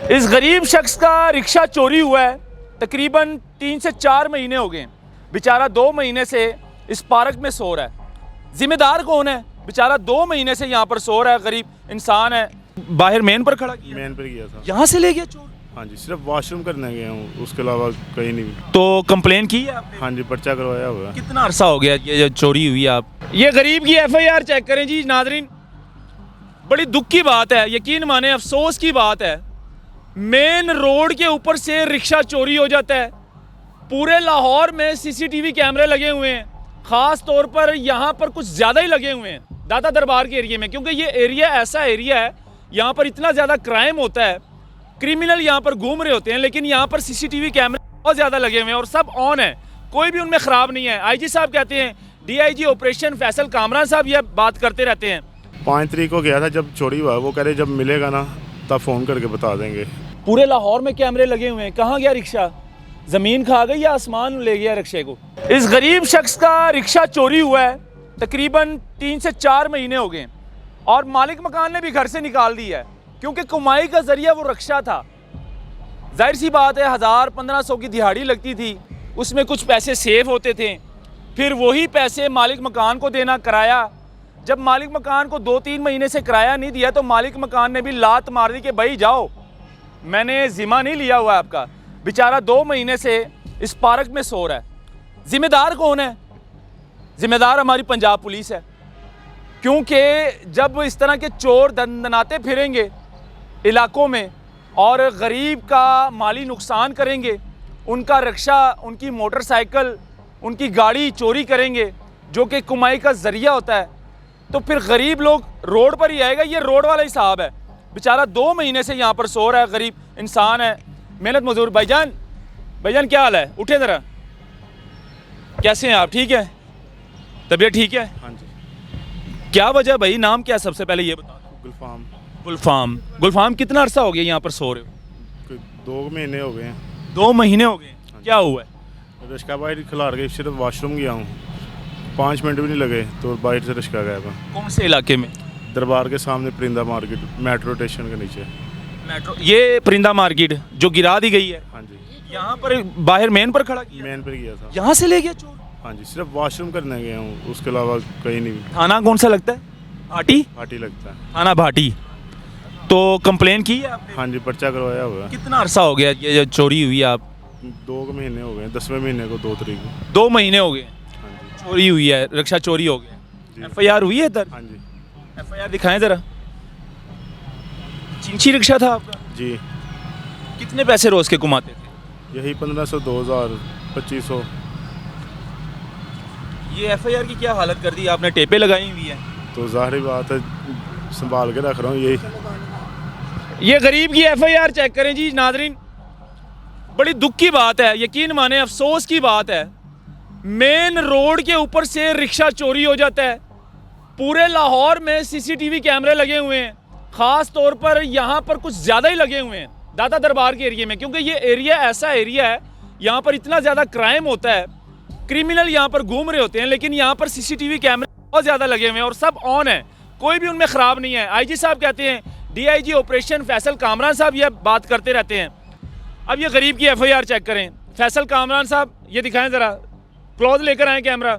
इस गरीब शख्स का रिक्शा चोरी हुआ है। तकरीबन 3 से 4 महीने हो गए। बेचारा 2 महीने से इस पार्क में सो रहा है। जिम्मेदार कौन है? बेचारा 2 महीने से यहाँ पर सो रहा है, गरीब इंसान है। बाहर मेन पर खड़ा किया, मेन पर गया था। यहाँ से ले गया चोर? हाँ जी, सिर्फ वॉशरूम करने गया हूँ, उसके अलावा कहीं नहीं। तो कंप्लेन की है आपने? हाँ जी, पर्चा करवाया हुआ है। कितना अरसा हो गया ये जो चोरी हुई? आप ये गरीब की FIR चेक करें जी नाजरीन। बड़ी दुख की बात है, यकीन माने अफसोस की बात है। मेन रोड के ऊपर से रिक्शा चोरी हो जाता है। पूरे लाहौर में CCTV कैमरे लगे हुए हैं, ख़ास तौर पर यहाँ पर कुछ ज़्यादा ही लगे हुए हैं दाता दरबार के एरिया में, क्योंकि ये एरिया ऐसा एरिया है यहाँ पर इतना ज़्यादा क्राइम होता है, क्रिमिनल यहाँ पर घूम रहे होते हैं, लेकिन यहाँ पर CCTV कैमरे बहुत ज़्यादा लगे हुए हैं और सब ऑन है, कोई भी उनमें ख़राब नहीं है। IG साहब कहते हैं, DIG ऑपरेशन फैसल कामरान साहब ये बात करते रहते हैं। 5 तारीख को गया था जब चोरी हुआ, वो कह रहे जब मिलेगा ना तब फ़ोन करके बता देंगे। पूरे लाहौर में कैमरे लगे हुए हैं, कहाँ गया रिक्शा? ज़मीन खा गई या आसमान ले गया रिक्शे को? इस गरीब शख्स का रिक्शा चोरी हुआ है। तकरीबन 3 से 4 महीने हो गए और मालिक मकान ने भी घर से निकाल दिया है, क्योंकि कमाई का जरिया वो रिक्शा था। जाहिर सी बात है, 1000-1500 की दिहाड़ी लगती थी, उसमें कुछ पैसे सेव होते थे, फिर वही पैसे मालिक मकान को देना, किराया। जब मालिक मकान को 2-3 महीने से किराया नहीं दिया तो मालिक मकान ने भी लात मार दी कि भाई जाओ, मैंने ज़िम्मा नहीं लिया हुआ आपका। बेचारा 2 महीने से इस पार्क में सो रहा है। ज़िम्मेदार कौन है? ज़िम्मेदार हमारी पंजाब पुलिस है, क्योंकि जब इस तरह के चोर दंदनाते फिरेंगे इलाकों में और गरीब का माली नुकसान करेंगे, उनका रिक्शा, उनकी मोटरसाइकिल, उनकी गाड़ी चोरी करेंगे, जो कि कमाई का ज़रिया होता है, तो फिर गरीब लोग रोड पर ही आएगा। ये रोड वाला हिसाब है। बेचारा 2 महीने से यहाँ पर सो रहा है, गरीब इंसान है, मेहनत मजदूर। भाईजान क्या हाल है? उठे ज़रा, कैसे हैं आप? ठीक है, तबीयत ठीक है? हाँ जी। क्या वजह भाई? नाम क्या? सबसे पहले ये बता दो। गुलफाम कितना अरसा हो गया यहाँ पर सो रहे हो? 2 महीने हो गए हैं। 2 महीने हो गए। क्या हुआ है? रिक्शा बाहर खिलार गई, सिर्फ वॉशरूम गया हूँ, 5 मिनट भी नहीं लगे तो बाहर से रिक्शा गया था। कौन से इलाके में? दरबार के सामने परिंदा मार्केट, मेट्रो स्टेशन के नीचे। मेट्रो, ये परिंदा मार्केट जो गिरा दी गई है? हाँ जी। यहाँ पर बाहर मेन पर खड़ा किया? मेन पर गया था। यहाँ से ले गया चोर? हाँ जी, सिर्फ वॉशरूम करने गया हूँ, उसके अलावा कहीं नहीं। थाना कौन सा लगता है? भाटी लगता है। थाना भाटी। तो कंप्लेन की है आपने? हाँ जी, पर्चा करवाया हुआ है। कितना अरसा हो गया ये जो चोरी हुई? आप 2 महीने हो गए, 10वें महीने को 2 तारीख को। 2 महीने हो गए हाँ जी। चोरी हुई है, रिक्शा चोरी हो गया। FIR हुई है इधर? हाँ जी। FIR दिखाएं ज़रा। चिंची रिक्शा था आपका? जी। कितने पैसे रोज़ के कमाते थे? यही 1500, 2000, 2500। ये FIR की क्या हालत कर दी आपने? टेपे लगाई हुई है। तो ज़ाहिर बात है, संभाल के रख रहा हूँ। यही ये गरीब की FIR चेक करें जी नाजरीन। बड़ी दुख की बात है, यकीन माने अफसोस की बात है। मेन रोड के ऊपर से रिक्शा चोरी हो जाता है। पूरे लाहौर में CCTV कैमरे लगे हुए हैं, ख़ास तौर पर यहाँ पर कुछ ज़्यादा ही लगे हुए हैं दाता दरबार के एरिया में, क्योंकि ये एरिया ऐसा एरिया है यहाँ पर इतना ज़्यादा क्राइम होता है, क्रिमिनल यहाँ पर घूम रहे होते हैं, लेकिन यहाँ पर CCTV कैमरे बहुत ज़्यादा लगे हुए हैं और सब ऑन है, कोई भी उनमें ख़राब नहीं है। IG साहब कहते हैं, DIG ऑपरेशन फैसल कामरान साहब ये बात करते रहते हैं। अब ये गरीब की FIR चेक करें। फैसल कामरान साहब ये दिखाएं ज़रा, क्लोज लेकर आएँ कैमरा।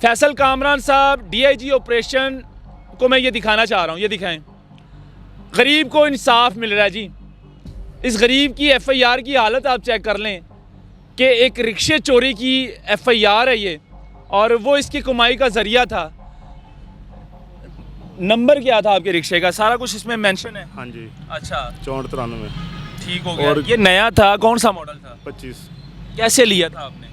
फैसल कामरान साहब DIG ऑपरेशन को मैं ये दिखाना चाह रहा हूँ, ये दिखाएं। गरीब को इंसाफ मिल रहा है जी। इस गरीब की FIR की हालत आप चेक कर लें कि एक रिक्शे चोरी की FIR है ये, और वो इसकी कमाई का ज़रिया था। नंबर क्या था आपके रिक्शे का? सारा कुछ इसमें मेंशन है। हाँ जी। अच्छा, 6493। ठीक हो गया। और ये नया था? कौन सा मॉडल था? 25। कैसे लिया था आपने?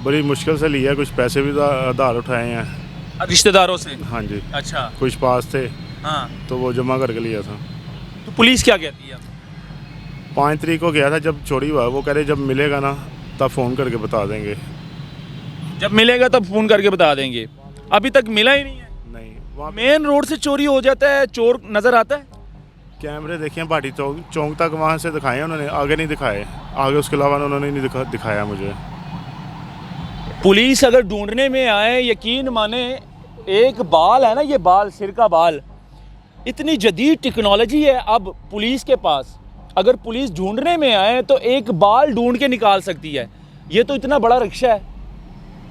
बड़ी मुश्किल से लिया, कुछ पैसे भी आधार उठाए हैं रिश्तेदारों से? हाँ जी। अच्छा, कुछ पास थे, हाँ, तो वो जमा करके लिया था। तो पुलिस क्या कहती है? 5 तारीख को गया था जब चोरी हुआ, वो कह रहे जब मिलेगा ना तब फ़ोन करके बता देंगे। जब मिलेगा तब फ़ोन करके बता देंगे। अभी तक मिला ही नहीं है? नहीं, वहाँ मेन रोड से चोरी हो जाता है, चोर नज़र आता है? कैमरे देखे हैं भाटी चौक तक, वहाँ से दिखाए उन्होंने, आगे नहीं दिखाए। आगे उसके अलावा उन्होंने नहीं दिखाया मुझे। पुलिस अगर ढूंढने में आए, यकीन माने, एक बाल है ना, ये बाल, सिर का बाल, इतनी जदीद टेक्नोलॉजी है अब पुलिस के पास, अगर पुलिस ढूंढने में आए तो एक बाल ढूंढ के निकाल सकती है। ये तो इतना बड़ा रिक्शा है,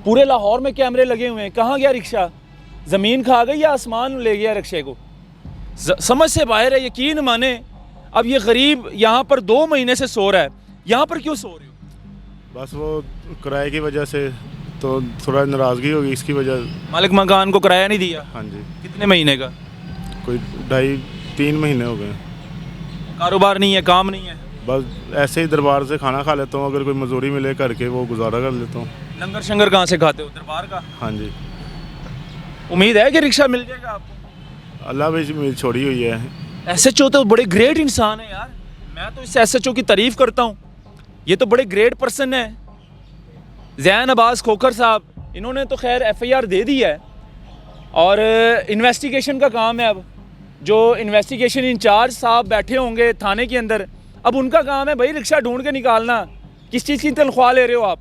पूरे लाहौर में कैमरे लगे हुए हैं, कहाँ गया रिक्शा? ज़मीन खा गई या आसमान ले गया रिक्शे को? समझ से बाहर है। यकीन माने अब ये गरीब यहाँ पर 2 महीने से सो रहा है। यहाँ पर क्यों सो रहे हो? बस वो किराए की वजह से तो थोड़ा नाराज़गी होगी, इसकी वजह। मालिक मकान को किराया नहीं दिया? हाँ जी, कितने महीने का? कोई 2.5-3 महीने हो गए। कारोबार नहीं है, काम नहीं है? बस ऐसे ही दरबार से खाना खा लेता हूँ, अगर कोई मजदूरी मिले करके वो गुजारा कर लेता हूँ। लंगर शंगर कहाँ से खाते हो? दरबार का? हाँ जी। उम्मीद है कि रिक्शा मिल जाएगा आपको? अल्लाह भी उम्मीद छोड़ी हुई है। एसएचओ तो बड़े ग्रेट इंसान है यार, मैं तो इस एसएचओ की तारीफ करता हूँ। ये तो बड़े ग्रेट पर्सन है, ज़ैन अब्बास खोखर साहब। इन्होंने तो खैर एफआईआर दे दी है और इन्वेस्टिगेशन का काम है। अब जो इन्वेस्टिगेशन इंचार्ज साहब बैठे होंगे थाने के अंदर, अब उनका काम है भाई रिक्शा ढूंढ के निकालना। किस चीज़ की तनख्वाह ले रहे हो आप?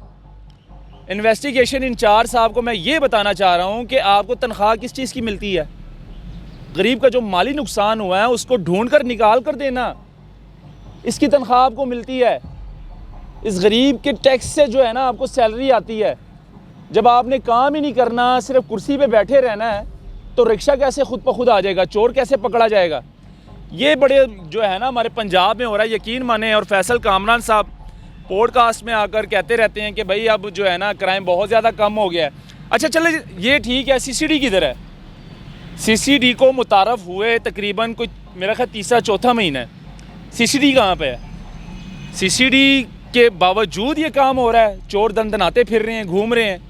इन्वेस्टिगेशन इंचार्ज साहब को मैं ये बताना चाह रहा हूँ कि आपको तनख्वाह किस चीज़ की मिलती है? गरीब का जो माली नुकसान हुआ है उसको ढूंढ कर निकाल कर देना, इसकी तनख्वाह आपको मिलती है। इस गरीब के टैक्स से जो है ना आपको सैलरी आती है। जब आपने काम ही नहीं करना, सिर्फ कुर्सी पे बैठे रहना है, तो रिक्शा कैसे खुद ब खुद आ जाएगा? चोर कैसे पकड़ा जाएगा? ये बड़े जो है ना हमारे पंजाब में हो रहा है, यकीन माने। और फैसल कामरान साहब पॉडकास्ट में आकर कहते रहते हैं कि भाई अब जो है ना क्राइम बहुत ज़्यादा कम हो गया है। अच्छा चले, ये ठीक है, सीसीडी किधर है? सीसीडी को मुतारफ़ हुए तकरीबन कोई मेरा ख्याल 3-4 महीना है। सीसीडी कहाँ पे है? सीसीडी के बावजूद ये काम हो रहा है, चोर दंदनाते फिर रहे हैं, घूम रहे हैं।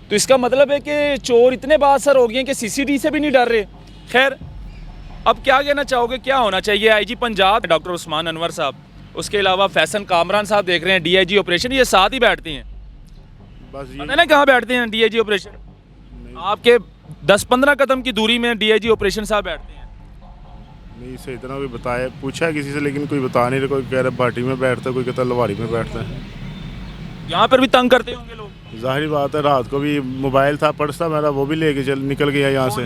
तो इसका मतलब है कि चोर इतने बासर हो गए हैं कि सीसीडी से भी नहीं डर रहे। खैर, अब क्या कहना चाहोगे, क्या होना चाहिए? आईजी पंजाब डॉक्टर उस्मान अनवर साहब, उसके अलावा फैसल कामरान साहब देख रहे हैं, डीआईजी ऑपरेशन, ये साथ ही बैठते हैं। बस पता ना कहाँ बैठते हैं डीआईजी ऑपरेशन? आपके 10-15 कदम की दूरी में डीआईजी ऑपरेशन साहब बैठते हैं। नहीं से इतना कोई बताया, पूछा किसी से, लेकिन कोई बता नहीं रहा। कोई कह रहा भाटी में बैठता है, कोई कहता लवारी में बैठता है। यहाँ पर भी तंग करते होंगे लोग। जाहिर बात है, रात को भी मोबाइल था, पर्स था मेरा, वो भी लेके चल निकल गया यहाँ से,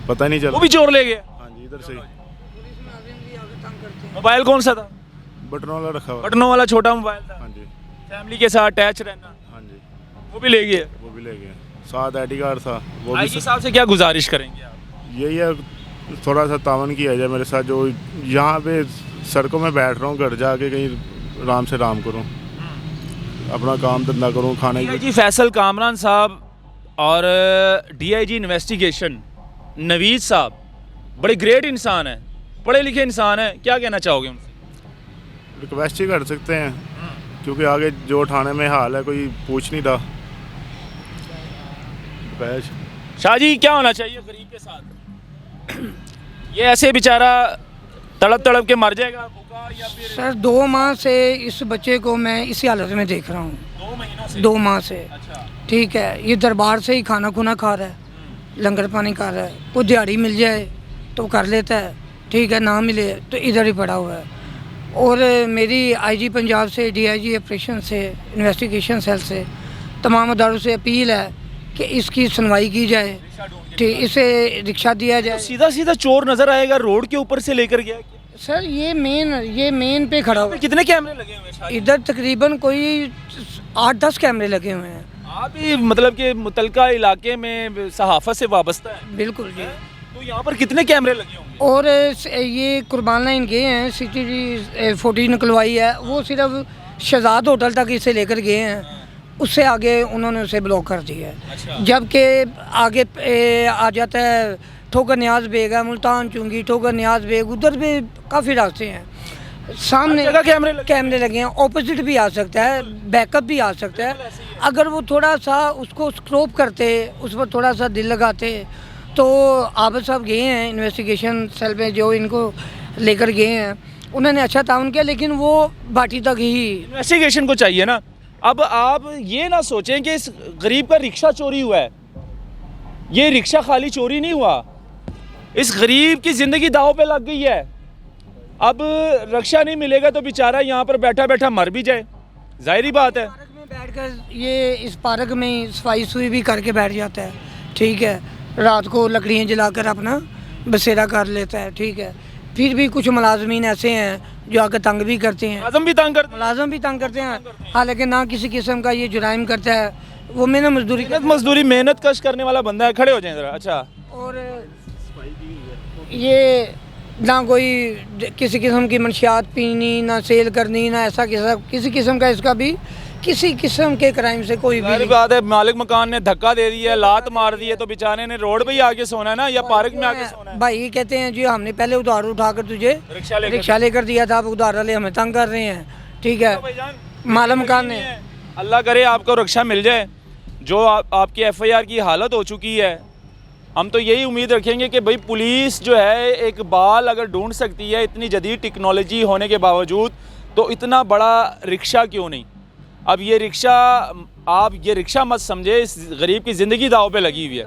पता नहीं चला। वो भी चोर ले गया? हाँ जी, इधर से ही। मोबाइल कौन सा था? बटनों वाला रखा हुआ। बटनों वाला छोटा मोबाइल था। हाँ जी। फैमिली के साथ अटैच रहना, हाँ जी, वो भी ले गए? वो भी ले गए। साथ आईडी कार्ड था वो भी। आईजी साहब से क्या गुजारिश करेंगे आप? यही है, थोड़ा सा तावन किया जाए मेरे साथ। जो यहाँ पे सड़कों में बैठ रहा हूँ, घर जाके कहीं आराम से आराम करूँ, अपना काम धंधा करूँ, खाने की। डीआईजी फैसल कामरान साहब और डीआईजी इन्वेस्टिगेशन नवीद साहब बड़े ग्रेट इंसान हैं, पढ़े लिखे इंसान हैं, क्या कहना चाहोगे उनसे? रिक्वेस्ट ही कर सकते हैं, क्योंकि आगे जो थाने में हाल है कोई पूछ नहीं रहा। शाहजी, क्या होना चाहिए गरीब के साथ? ये ऐसे बेचारा तड़प तड़प के मर जाएगा भूखा, या फिर? सर 2 माह से इस बच्चे को मैं इसी हालत में देख रहा हूँ। 2 महीनों से? 2 माह से। अच्छा। ठीक है, ये दरबार से ही खाना खुना खा रहा है, लंगर पानी खा रहा है। कोई दिहाड़ी मिल जाए तो कर लेता है, ठीक है, ना मिले तो इधर ही पड़ा हुआ है। और मेरी आईजी पंजाब से, डीआईजी ऑपरेशन से, इन्वेस्टिगेशन सेल से, तमाम अदारों से अपील है कि इसकी सुनवाई की जाए, ठीक, इसे रिक्शा दिया जाए। सीधा सीधा चोर नजर आएगा रोड के ऊपर से लेकर गया? सर ये मेन पे खड़ा हुआ है। कितने कैमरे लगे हुए हैं शाहजी? इधर तकरीबन कोई 8-10 कैमरे लगे हुए हैं। आप ही मतलब कि मुतलका इलाके में सहाफत से वाबस्ता है? बिल्कुल जी। तो यहाँ पर कितने कैमरे लगे होंगे? और ये कुर्बान लाइन गए हैं, CCTV 40 निकलवाई है, वो सिर्फ शहजाद होटल तक इसे लेकर गए हैं, उससे आगे उन्होंने उसे ब्लॉक कर दिया है। अच्छा। जबकि आगे आ जाता है ठोकर न्याज बेग है, मुल्तान चुंगी, ठोकर न्याज बेग, उधर भी काफ़ी रास्ते हैं। सामने जगह कैमरे लगे हैं, ऑपोजिट भी आ सकता है, बैकअप भी आ सकता है। अगर वो थोड़ा सा उसको स्क्रॉप करते, उस पर थोड़ा सा दिल लगाते, तो आबिद साहब गए हैं इन्वेस्टिगेशन सेल में, जो इनको लेकर गए हैं, उन्होंने अच्छा ताउन किया, लेकिन वो बाटी तक ही। इन्वेस्टिगेशन को चाहिए ना। अब आप ये ना सोचें कि इस गरीब का रिक्शा चोरी हुआ है, ये रिक्शा खाली चोरी नहीं हुआ, इस गरीब की ज़िंदगी दाव पे लग गई है। अब रक्षा नहीं मिलेगा तो बेचारा यहाँ पर बैठा बैठा मर भी जाए, जाहिर बात है। पार्क में बैठकर ये इस पार्क में सफाई सुई भी करके बैठ जाता है, ठीक है, रात को लकड़ियाँ जलाकर अपना बसेरा कर लेता है, ठीक है। फिर भी कुछ मुलाजमीन ऐसे हैं जो आकर तंग भी करते हैं, आजम भी तंग करते हैं। मुलाजम भी तंग करते हैं, हालांकि ना किसी किस्म का ये जुराइम करता है, वो मेहनत मजदूरी मजदूरी मेहनत कश करने वाला बंदा है। खड़े हो जाए जरा। अच्छा, और ये ना कोई किसी किस्म की मंशियात पीनी, ना सेल करनी, ना ऐसा किसी किस्म का इसका भी किसी किस्म के क्राइम से कोई भी सारी नहीं। बात है, मालिक मकान ने धक्का दे दिया, लात मार दी है, तो बेचारे ने रोड पे ही आके सोना है ना, या पार्क में आके सोना है। भाई कहते हैं जी हमने पहले उधार उठाकर तुझे रिक्शा लेकर दिया था, अब उधार वाले हमें तंग कर रहे हैं, ठीक है। मालिक मकान ने अल्लाह करे आपको रक्षा मिल जाए। जो आपकी FIR की हालत हो चुकी है, हम तो यही उम्मीद रखेंगे कि भाई पुलिस जो है एक बाल अगर ढूंढ सकती है इतनी जदीद टेक्नोलॉजी होने के बावजूद, तो इतना बड़ा रिक्शा क्यों नहीं। अब ये रिक्शा, आप ये रिक्शा मत समझे, इस गरीब की ज़िंदगी दाव पे लगी हुई है।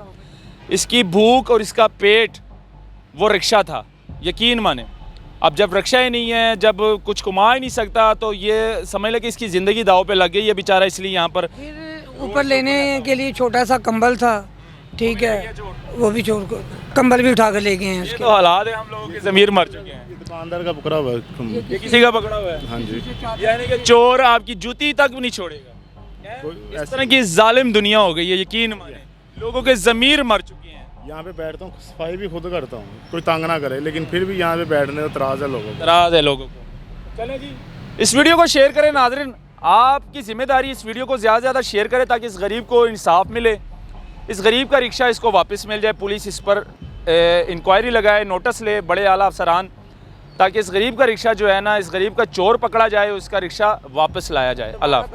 इसकी भूख और इसका पेट वो रिक्शा था, यकीन माने। अब जब रिक्शा ही नहीं है, जब कुछ कमा ही नहीं सकता, तो ये समझ ले कि इसकी ज़िंदगी दाव पे लग गई है बेचारा, इसलिए यहाँ पर। फिर ऊपर लेने के लिए छोटा सा कंबल था, ठीक है, वो भी चोर को कंबल भी उठा कर ले गए हैं ये उसके। तो हालात है, हम लोगों के ज़मीर मर चुके हैं। दुकानदार का पकड़ा हुआ है। ये किसी का पकड़ा हुआ है। हाँ जी। यानी कि चोर आपकी जूती तक भी नहीं छोड़ेगा। इस तरह की जालिम दुनिया हो गई है, यकीन माने। लोगों के ज़मीर मर चुके हैं। यहाँ पे बैठता हूँ, सफाई भी खुद करता हूँ, कोई तंग ना करे, लेकिन फिर भी यहाँ पे बैठने का तराज है लोगों को। नाराज है लोगों को। चलें जी, इस वीडियो को शेयर करें नाज़रीन। आपकी जिम्मेदारी, इस वीडियो को ज़्यादा से ज़्यादा शेयर करें ताकि इस गरीब को इंसाफ मिले, इस गरीब का रिक्शा इसको वापस मिल जाए, पुलिस इस पर इंक्वायरी लगाए, नोटिस ले बड़े आला अफसरान, ताकि इस गरीब का रिक्शा जो है ना, इस गरीब का चोर पकड़ा जाए, उसका रिक्शा वापस लाया जाए। अल्लाह।